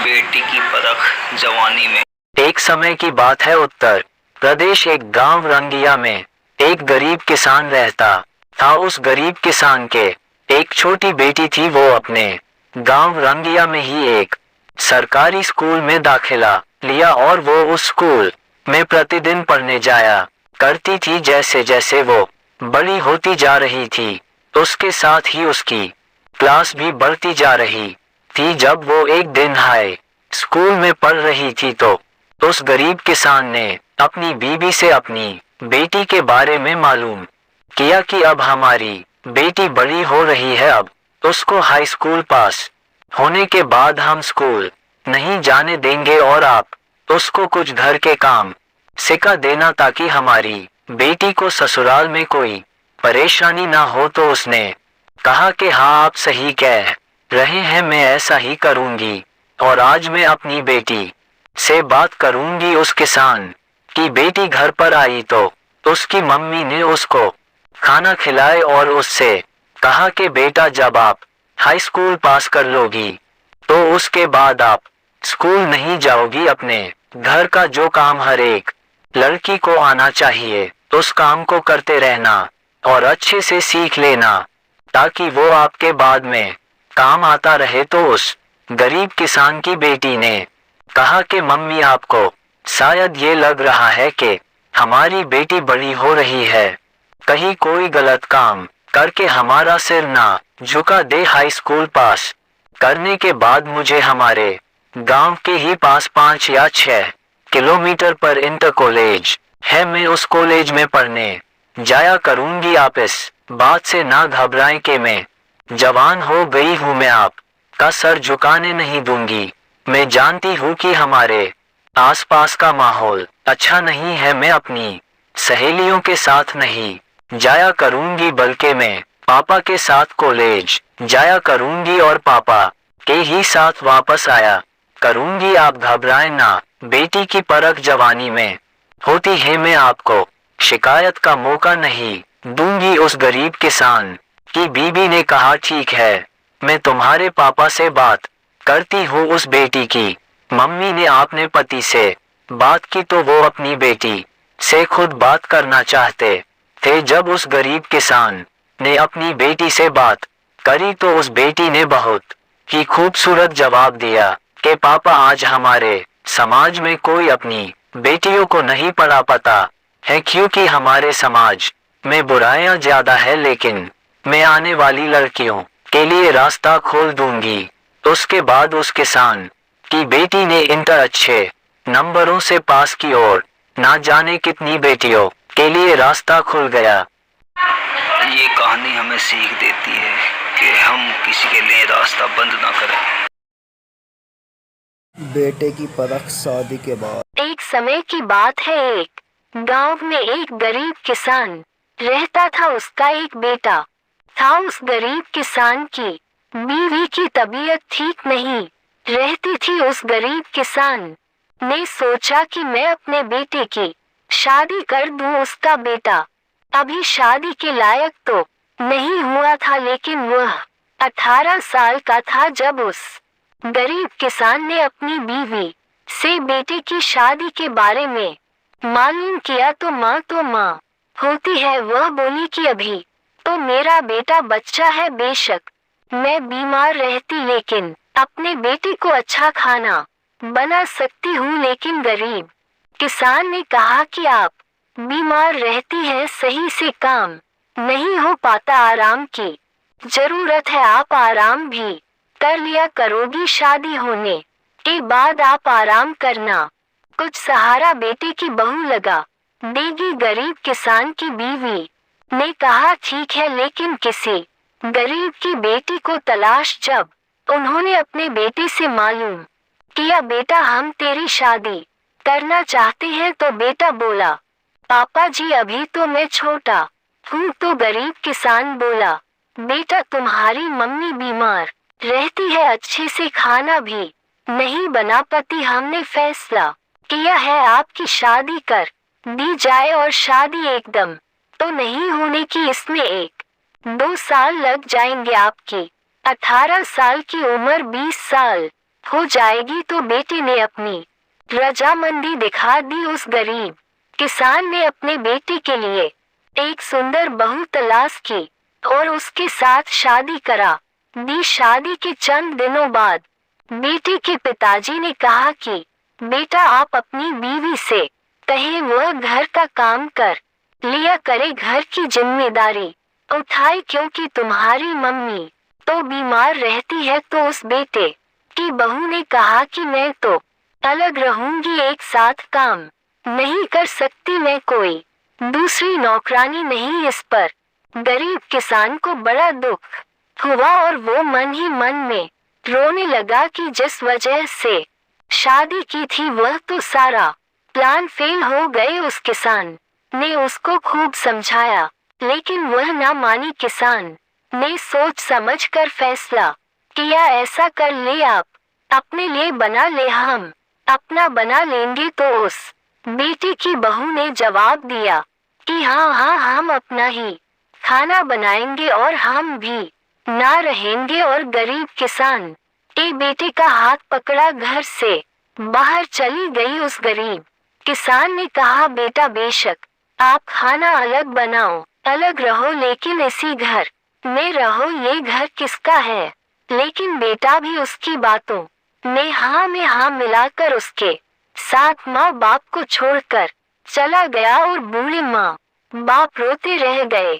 बेटी की परख जवानी में। एक समय की बात है, उत्तर प्रदेश एक गांव रंगिया में एक गरीब किसान रहता था। उस गरीब किसान के एक छोटी बेटी थी। वो अपने गांव रंगिया में ही एक सरकारी स्कूल में दाखिला लिया और वो उस स्कूल में प्रतिदिन पढ़ने जाया करती थी। जैसे जैसे वो बड़ी होती जा रही थी, उसके साथ ही उसकी क्लास भी बढ़ती जा रही थी। जब वो एक दिन हाई स्कूल में पढ़ रही थी तो उस गरीब किसान ने अपनी बीवी से अपनी बेटी के बारे में मालूम किया कि अब हमारी बेटी बड़ी हो रही है, अब उसको हाई स्कूल पास होने के बाद हम स्कूल नहीं जाने देंगे और आप उसको कुछ घर के काम सिखा देना ताकि हमारी बेटी को ससुराल में कोई परेशानी ना हो। तो उसने कहा कि हाँ, आप सही कह रहे हैं, मैं ऐसा ही करूंगी और आज मैं अपनी बेटी से बात करूंगी। उस किसान की बेटी घर पर आई तो उसकी मम्मी ने उसको खाना खिलाए और उससे कहा कि बेटा, जब आप हाई स्कूल पास कर लोगी तो उसके बाद आप स्कूल नहीं जाओगी। अपने घर का जो काम हर एक लड़की को आना चाहिए, उस काम को करते रहना और अच्छे से सीख लेना ताकि वो आपके बाद में काम आता रहे। तो उस गरीब किसान की बेटी ने कहा कि मम्मी, आपको शायद ये लग रहा है कि हमारी बेटी बड़ी हो रही है, कहीं कोई गलत काम करके हमारा सिर ना झुका दे। हाई स्कूल पास करने के बाद मुझे हमारे गांव के ही पास 5 या 6 किलोमीटर पर इंटर कॉलेज है, मैं उस कॉलेज में पढ़ने जाया करूंगी। आप इस बात से ना घबराएं कि मैं जवान हो गई हूँ, मैं आप का सर झुकाने नहीं दूंगी। मैं जानती हूँ कि हमारे आसपास का माहौल अच्छा नहीं है, मैं अपनी सहेलियों के साथ नहीं जाया करूंगी बल्कि मैं पापा के साथ कॉलेज जाया करूंगी और पापा के ही साथ वापस आया करूंगी। आप घबराएं ना, बेटी की परख जवानी में होती है, मैं आपको शिकायत का मौका नहीं दूंगी। उस गरीब किसान की बीवी ने कहा, ठीक है, मैं तुम्हारे पापा से बात करती हूँ। उस बेटी की मम्मी ने आपने पति से बात की तो वो अपनी बेटी से खुद बात करना चाहते थे। जब उस गरीब किसान ने अपनी बेटी से बात करी तो उस बेटी ने बहुत ही खूबसूरत जवाब दिया कि पापा, आज हमारे समाज में कोई अपनी बेटियों को नहीं पढ़ा पाता है क्योंकि हमारे समाज में बुराइयां ज्यादा है, लेकिन मैं आने वाली लड़कियों के लिए रास्ता खोल दूंगी। उसके बाद उस किसान की बेटी ने इंटर अच्छे नंबरों से पास की और ना जाने कितनी बेटियों के लिए रास्ता खुल गया। ये कहानी हमें सीख देती है कि हम किसी के लिए रास्ता बंद ना करें। बेटे की परख शादी के बाद। एक समय की बात है, एक गांव में एक गरीब किसान रहता था। उसका एक बेटा था। उस गरीब किसान की बीवी की तबीयत ठीक नहीं रहती थी। उस गरीब किसान ने सोचा कि मैं अपने बेटे की शादी कर दूं। उसका बेटा अभी शादी के लायक तो नहीं हुआ था, लेकिन वह 18 साल का था जब उस गरीब किसान ने अपनी बीवी से बेटे की शादी के बारे में मालूम किया तो माँ होती है, वह बोली कि अभी तो मेरा बेटा बच्चा है, बेशक मैं बीमार रहती लेकिन अपने बेटे को अच्छा खाना बना सकती हूँ। लेकिन गरीब किसान ने कहा कि आप बीमार रहती हैं, सही से काम नहीं हो पाता, आराम की जरूरत है, आप आराम भी कर लिया करोगी, शादी होने के बाद आप आराम करना, कुछ सहारा बेटे की बहू लगा देगी। गरीब किसान की बीवी ने कहा, ठीक है, लेकिन किसी गरीब की बेटी को तलाश। जब उन्होंने अपने बेटे से मालूम किया, बेटा हम तेरी शादी करना चाहते हैं, तो बेटा बोला, पापा जी अभी तो मैं छोटा हूँ। तो गरीब किसान बोला, बेटा तुम्हारी मम्मी बीमार रहती है, अच्छे से खाना भी नहीं बना पाती, हमने फैसला किया है आपकी शादी कर दी जाए और शादी एकदम तो नहीं होने की, इसमें 1-2 साल लग जाएंगे, आपकी 18 साल की उम्र 20 साल हो जाएगी। तो बेटे ने अपनी रजामंदी दिखा दी। उस गरीब किसान ने अपने बेटे के लिए एक सुंदर बहू तलाश की और उसके साथ शादी करा दी। शादी के चंद दिनों बाद बेटे के पिताजी ने कहा कि बेटा, आप अपनी बीवी से कहे वह घर का काम कर लिया करे, घर की जिम्मेदारी उठाए, क्योंकि तुम्हारी मम्मी तो बीमार रहती है। तो उस बेटे की बहू ने कहा कि मैं तो अलग रहूंगी, एक साथ काम नहीं कर सकती, मैं कोई दूसरी नौकरानी नहीं। इस पर गरीब किसान को बड़ा दुख हुआ और वो मन ही मन में रोने लगा कि जिस वजह से शादी की थी वह तो सारा प्लान फेल हो गए। उस किसान ने उसको खूब समझाया लेकिन वह ना मानी। किसान ने सोच समझकर फैसला किया, ऐसा कर ले, आप अपने लिए बना ले, हम अपना बना लेंगे। तो उस बेटे की बहू ने जवाब दिया कि हाँ हाँ, हम अपना ही खाना बनाएंगे और हम भी ना रहेंगे। और गरीब किसान के बेटे का हाथ पकड़ा घर से बाहर चली गई। उस गरीब किसान ने कहा, बेटा, बेशक आप खाना अलग बनाओ, अलग रहो, लेकिन इसी घर में रहो। ये घर किसका है? लेकिन बेटा भी उसकी बातों में हाँ मिलाकर उसके साथ माँ बाप को छोड़कर चला गया और बूढ़े माँ बाप रोते रह गए।